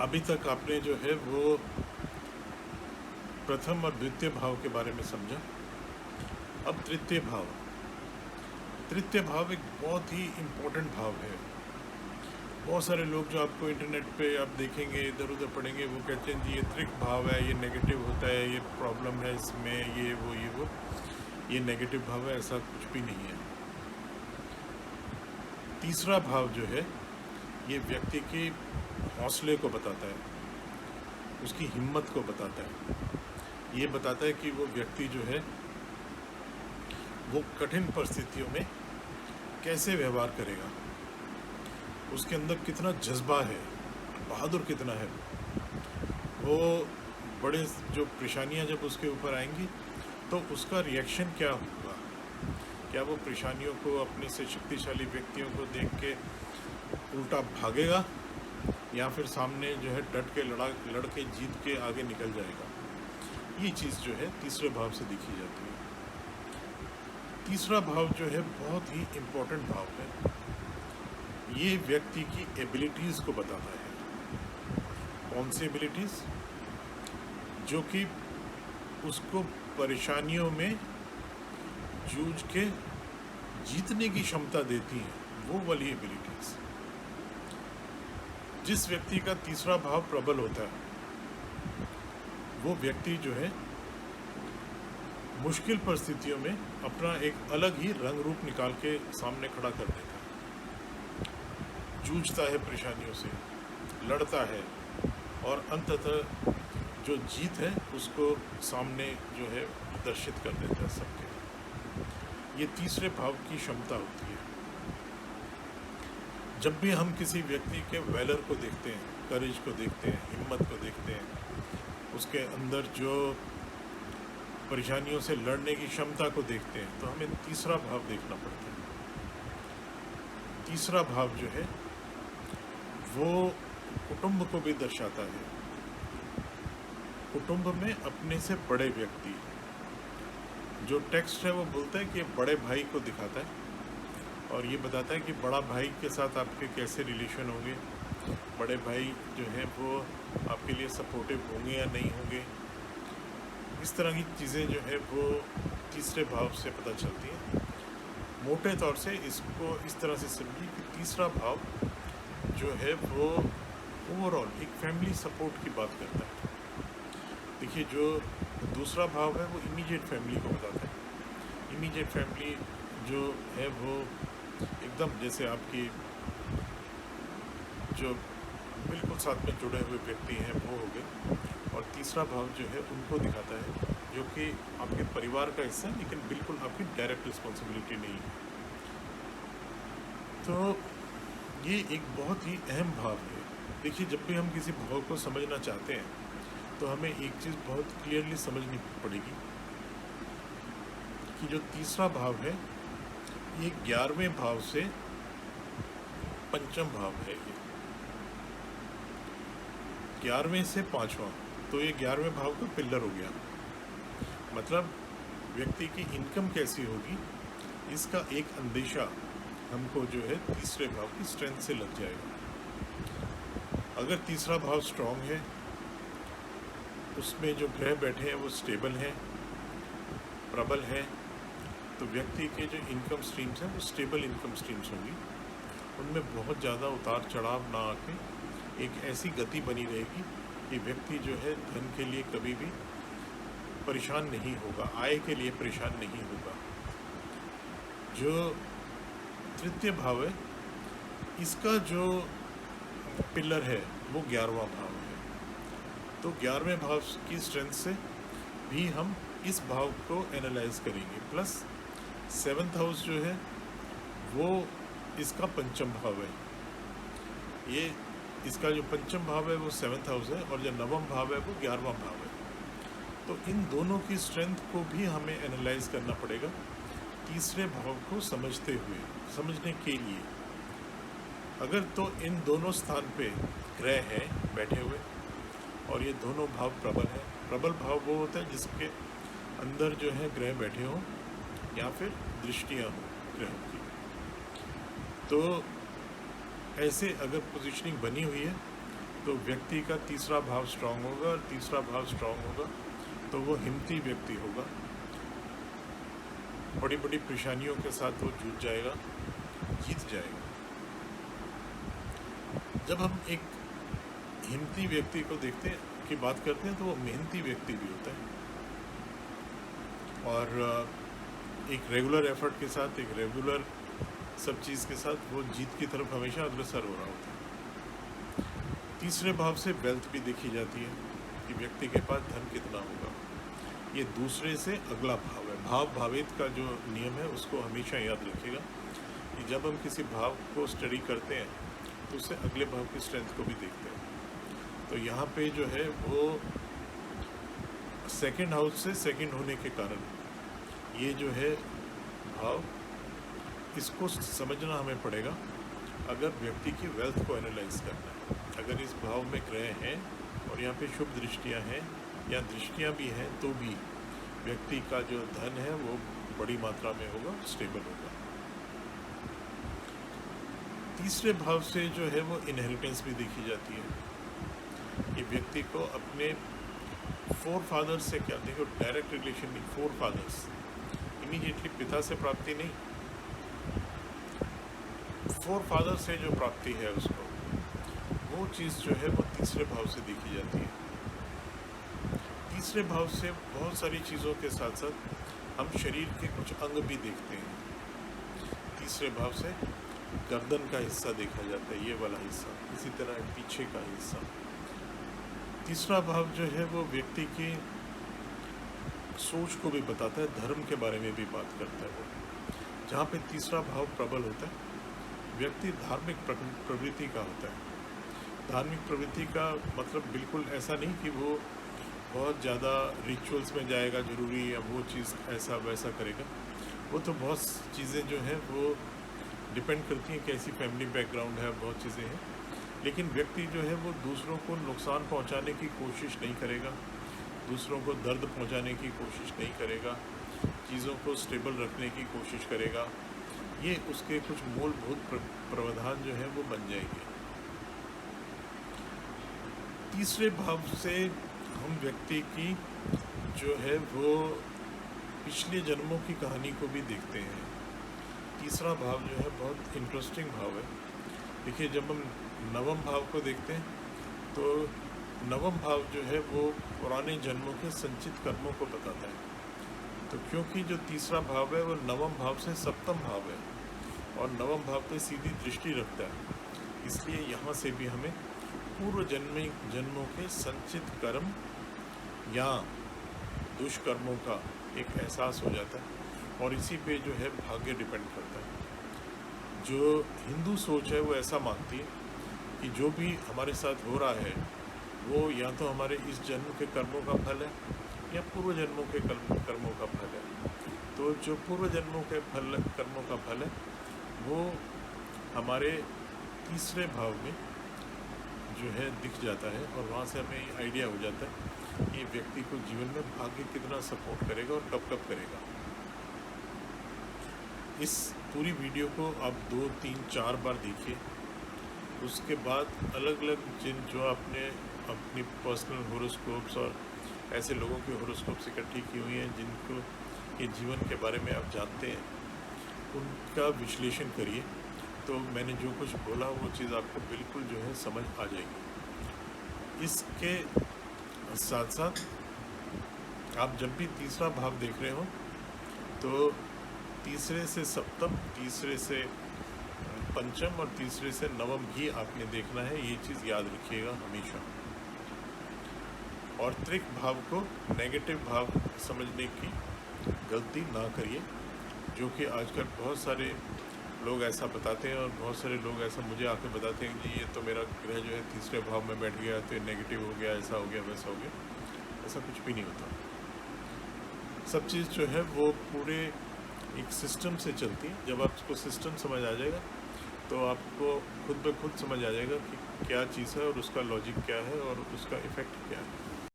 अभी तक आपने जो है वो प्रथम और द्वितीय भाव के बारे में समझा। अब तृतीय भाव। तृतीय भाव एक बहुत ही इम्पोर्टेंट भाव है। बहुत सारे लोग जो आपको इंटरनेट पे आप देखेंगे, इधर उधर पढ़ेंगे, वो कहते हैं जी ये त्रिक भाव है, ये नेगेटिव होता है, ये प्रॉब्लम है इसमें, ये वो ये नेगेटिव भाव है। ऐसा कुछ भी नहीं है। तीसरा भाव जो है ये व्यक्ति के हौसले को बताता है, उसकी हिम्मत को बताता है। ये बताता है कि वो व्यक्ति जो है वो कठिन परिस्थितियों में कैसे व्यवहार करेगा, उसके अंदर कितना जज्बा है, बहादुर कितना है। वो बड़े जो परेशानियां जब उसके ऊपर आएंगी तो उसका रिएक्शन क्या होगा। क्या वो परेशानियों को अपने से शक्तिशाली व्यक्तियों को देख के उल्टा भागेगा या फिर सामने जो है डट के लड़ के जीत के आगे निकल जाएगा। ये चीज़ जो है तीसरे भाव से दिखी जाती है। तीसरा भाव जो है बहुत ही इम्पोर्टेंट भाव है। ये व्यक्ति की एबिलिटीज़ को बताता है। कौन सी एबिलिटीज़? जो कि उसको परेशानियों में जूझ के जीतने की क्षमता देती हैं, वो वाली एबिलिटीज़। जिस व्यक्ति का तीसरा भाव प्रबल होता है वो व्यक्ति जो है मुश्किल परिस्थितियों में अपना एक अलग ही रंग रूप निकाल के सामने खड़ा कर देता है, जूझता है परेशानियों से, लड़ता है और अंततः जो जीत है उसको सामने जो है प्रदर्शित कर देता है सबके। ये तीसरे भाव की क्षमता होती है। जब भी हम किसी व्यक्ति के वैलर को देखते हैं, करेज को देखते हैं, हिम्मत को देखते हैं, उसके अंदर जो परेशानियों से लड़ने की क्षमता को देखते हैं, तो हमें तीसरा भाव देखना पड़ता है। तीसरा भाव जो है वो कुटुंब को भी दर्शाता है। कुटुंब में अपने से बड़े व्यक्ति, जो टेक्स्ट है वो बोलता है कि बड़े भाई को दिखाता है और ये बताता है कि बड़ा भाई के साथ आपके कैसे रिलेशन होंगे, बड़े भाई जो हैं वो आपके लिए सपोर्टिव होंगे या नहीं होंगे। इस तरह की चीज़ें जो है वो तीसरे भाव से पता चलती हैं। मोटे तौर से इसको इस तरह से समझिए कि तीसरा भाव जो है वो ओवरऑल एक फैमिली सपोर्ट की बात करता है। देखिए, जो दूसरा भाव है वो इमीडिएट फैमिली को बताता है। इमीडिएट फैमिली जो है वो एकदम जैसे आपकी जो बिल्कुल साथ में जुड़े हुए व्यक्ति हैं वो हो गए। और तीसरा भाव जो है उनको दिखाता है जो कि आपके परिवार का हिस्सा है लेकिन बिल्कुल आपकी डायरेक्ट रिस्पॉन्सिबिलिटी नहीं है। तो ये एक बहुत ही अहम भाव है। देखिए, जब भी हम किसी भाव को समझना चाहते हैं तो हमें एक चीज़ बहुत क्लियरली समझनी पड़ेगी कि जो तीसरा भाव है ये 11वें भाव से पंचम भाव है। ये 11वें से 5वां, तो ये 11वें भाव का पिलर हो गया। मतलब व्यक्ति की इनकम कैसी होगी इसका एक अंदेशा हमको जो है तीसरे भाव की स्ट्रेंथ से लग जाएगा। अगर तीसरा भाव स्ट्रॉन्ग है, उसमें जो ग्रह बैठे हैं वो स्टेबल हैं, प्रबल हैं, तो व्यक्ति के जो इनकम स्ट्रीम्स हैं वो स्टेबल इनकम स्ट्रीम्स होंगी। उनमें बहुत ज़्यादा उतार चढ़ाव ना आके एक ऐसी गति बनी रहेगी कि व्यक्ति जो है धन के लिए कभी भी परेशान नहीं होगा, आय के लिए परेशान नहीं होगा। जो तृतीय भाव है इसका जो पिलर है वो 11वां भाव है। तो 11वें भाव की स्ट्रेंथ से भी हम इस भाव को एनालाइज करेंगे। प्लस 7th हाउस जो है वो इसका पंचम भाव है। ये इसका जो पंचम भाव है वो 7th हाउस है और जो नवम भाव है वो 11वां भाव है। तो इन दोनों की स्ट्रेंथ को भी हमें एनालाइज करना पड़ेगा तीसरे भाव को समझने के लिए। अगर तो इन दोनों स्थान पे ग्रह हैं बैठे हुए और ये दोनों भाव प्रबल है। प्रबल भाव वो होता है जिसके अंदर जो है ग्रह बैठे हों या फिर दृष्टियाँ हों ग्रहों की। तो ऐसे अगर पोजीशनिंग बनी हुई है तो व्यक्ति का तीसरा भाव स्ट्रांग होगा, और तीसरा भाव स्ट्रांग होगा तो वो हिम्मती व्यक्ति होगा। बड़ी बड़ी परेशानियों के साथ वो जूझ जाएगा, जीत जाएगा। जब हम एक हिम्मती व्यक्ति को देखते हैं की बात करते हैं तो वो मेहनती व्यक्ति भी होता है, और एक रेगुलर एफर्ट के साथ, एक रेगुलर सब चीज़ के साथ वो जीत की तरफ हमेशा अग्रसर हो रहा होता है। तीसरे भाव से वेल्थ भी देखी जाती है कि व्यक्ति के पास धन कितना होगा। ये दूसरे से अगला भाव है। भाव भावेत का जो नियम है उसको हमेशा याद रखिएगा कि जब हम किसी भाव को स्टडी करते हैं तो उससे अगले भाव की स्ट्रेंथ को भी देखते हैं। तो यहाँ पे जो है वो सेकंड हाउस से सेकंड होने के कारण ये जो है भाव, इसको समझना हमें पड़ेगा अगर व्यक्ति की वेल्थ को एनालाइज करना है। अगर इस भाव में ग्रह हैं और यहाँ पे शुभ दृष्टियाँ हैं या दृष्टियाँ भी हैं तो भी व्यक्ति का जो धन है वो बड़ी मात्रा में होगा, स्टेबल होगा। तीसरे भाव से जो है वो इनहेरिटेंस भी देखी जाती है। ये व्यक्ति को अपने फोर फादर्स से, क्या देखो डायरेक्ट रिलेशन नहीं, फोर फादर्स इमीडिएटली पिता से प्राप्ति नहीं, फोर फादर से जो प्राप्ति है उसको, वो चीज़ जो है वो तीसरे भाव से देखी जाती है। तीसरे भाव से बहुत सारी चीज़ों के साथ साथ हम शरीर के कुछ अंग भी देखते हैं। तीसरे भाव से गर्दन का हिस्सा देखा जाता है, ये वाला हिस्सा, इसी तरह पीछे का हिस्सा। तीसरा भाव जो है वो व्यक्ति की सोच को भी बताता है, धर्म के बारे में भी बात करता है। वो जहाँ पे तीसरा भाव प्रबल होता है, व्यक्ति धार्मिक प्रवृत्ति का होता है। धार्मिक प्रवृत्ति का मतलब बिल्कुल ऐसा नहीं कि वो बहुत ज़्यादा रिचुअल्स में जाएगा जरूरी, या वो चीज़ ऐसा वैसा करेगा। वो तो बहुत चीज़ें जो हैं वो डिपेंड करती हैं कैसी फैमिली बैकग्राउंड है, बहुत चीज़ें हैं। लेकिन व्यक्ति जो है वो दूसरों को नुकसान पहुंचाने की कोशिश नहीं करेगा, दूसरों को दर्द पहुंचाने की कोशिश नहीं करेगा, चीज़ों को स्टेबल रखने की कोशिश करेगा। ये उसके कुछ मूलभूत प्रावधान जो है वो बन जाएंगे। तीसरे भाव से हम व्यक्ति की जो है वो पिछले जन्मों की कहानी को भी देखते हैं। तीसरा भाव जो है बहुत इंटरेस्टिंग भाव है। देखिए, जब हम नवम भाव को देखते हैं तो नवम भाव जो है वो पुराने जन्मों के संचित कर्मों को बताता है। तो क्योंकि जो तीसरा भाव है वो नवम भाव से सप्तम भाव है और नवम भाव पे सीधी दृष्टि रखता है, इसलिए यहाँ से भी हमें पूर्व जन्मों के संचित कर्म या दुष्कर्मों का एक एहसास हो जाता है, और इसी पे जो है भाग्य डिपेंड करता है। जो हिंदू सोच है वो ऐसा मानती है कि जो भी हमारे साथ हो रहा है वो या तो हमारे इस जन्म के कर्मों का फल है या पूर्व जन्मों के कर्मों का फल है। तो जो पूर्व जन्मों के कर्मों का फल है वो हमारे तीसरे भाव में जो है दिख जाता है, और वहाँ से हमें आइडिया हो जाता है कि व्यक्ति को जीवन में भाग्य कितना सपोर्ट करेगा और कब कब करेगा। इस पूरी वीडियो को आप 2, 3, 4 बार देखिए। उसके बाद अलग अलग जो आपने अपनी पर्सनल होरोस्कोप्स और ऐसे लोगों के होरोस्कोप्स इकट्ठी की हुई हैं जिनको के जीवन के बारे में आप जानते हैं, उनका विश्लेषण करिए। तो मैंने जो कुछ बोला वो चीज़ आपको बिल्कुल जो है समझ आ जाएगी। इसके साथ साथ आप जब भी तीसरा भाव देख रहे हो तो तीसरे से सप्तम, तीसरे से पंचम और तीसरे से नवम भी आपने देखना है, ये चीज़ याद रखिएगा हमेशा। और त्रिक भाव को नेगेटिव भाव समझने की गलती ना करिए, जो कि आजकल बहुत सारे लोग ऐसा बताते हैं, और बहुत सारे लोग ऐसा मुझे आके बताते हैं कि ये तो मेरा ग्रह जो है तीसरे भाव में बैठ गया तो ये नेगेटिव हो गया, ऐसा हो गया, वैसा हो गया। ऐसा कुछ भी नहीं होता। सब चीज़ जो है वो पूरे एक सिस्टम से चलती है। जब आपको सिस्टम समझ आ जाएगा तो आपको खुद ब खुद समझ आ जाएगा कि क्या चीज़ है और उसका लॉजिक क्या है और उसका इफ़ेक्ट क्या है।